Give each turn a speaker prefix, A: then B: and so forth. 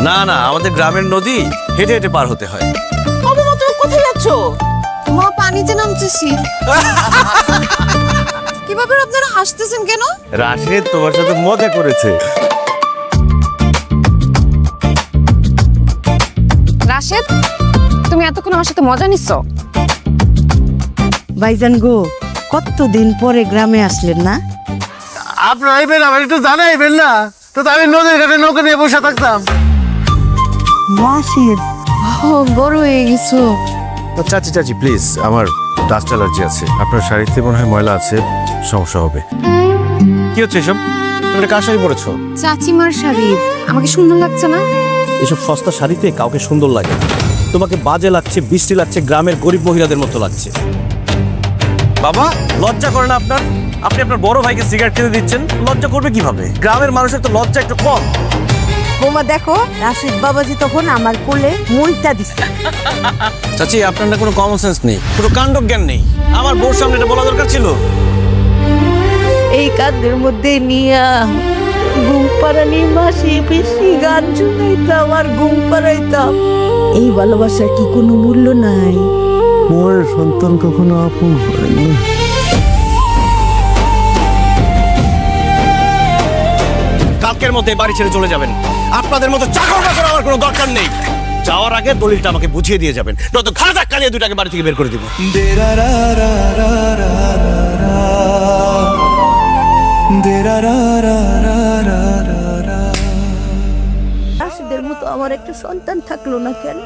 A: না না, আমাদের গ্রামের নদী হেঁটে হেঁটে পার হতে হয়।
B: মাত্র কোথায় যাচ্ছ?
C: মা পানিতে নামতেছি। কিভাবে আপনারা হাসতেছেন কেন?
A: রাশেদ তোমার সাথে মজা করেছে।
C: রাশেদ, তুমি এতক্ষণ আমার সাথে মজা নিচ্ছ?
B: ভাইজান গো, কতদিন পরে গ্রামে আসলেন না?
D: আপনার আইবেন, আমার একটু জানাইবেন না তো আমি নদীর ঘাটে নৌকা নিয়ে বসে থাকতাম।
B: রাশেদ,
C: বড় হয়ে গেছো।
A: চাচি চাচি প্লিজ, আমার ডাস্ট অ্যালার্জি আছে। আপনার শাড়িতে মনে হয় ময়লা আছে, সমস্যা হবে। কি হচ্ছে এসব? তুমি এটা কার শাড়ি পরেছো?
C: চাচিমার শাড়ি। আমাকে সুন্দর লাগছে না?
E: এসব সস্তা শাড়িতে কাউকে সুন্দর লাগে না। তোমাকে বাজে লাগছে, বৃষ্টি লাগছে, গ্রামের গরিব মহিলাদের মতো লাগছে।
A: বাবা, লজ্জা করে না আপনার? আপনি আপনার বড় ভাইকে সিগারেট খেতে দিচ্ছেন, লজ্জা করবে কিভাবে? গ্রামের মানুষের তো লজ্জা একটু কম।
B: বোমা দেখো, রাশেদ বাবাজি তখন আমার কোলে মুইটা দিচ্ছে।
E: চাচি, আপনার না কোনো কমন সেন্স নেই, কোনো কাণ্ডজ্ঞান নেই। আমার বউর সামনে এটা বলা দরকার ছিল।
B: এই কাঁধের মধ্যে নিয়া ঘুম পাড়ানি মাসি পিসি গান শুনাইতাম আর ঘুম পাড়াইতাম। এই ভালোবাসার কি কোনো মূল্য নাই?
D: মোর সন্তান কখনো আপন হয়নি।
E: কালকের মধ্যে বাড়ি ছেড়ে চলে যাবেন। আপনাদের মতো চাকর বাকর আমার কোনো দরকার নেই। যাওয়ার আগে দলিলটা আমাকে বুঝিয়ে দিয়ে যাবেন, নয়তো ঘা ধাক্কা দিয়ে দুটাকে বাড়ি থেকে বের করে দিব।
B: রাশেদের মতো আমার একটা সন্তান থাকলো না কেন?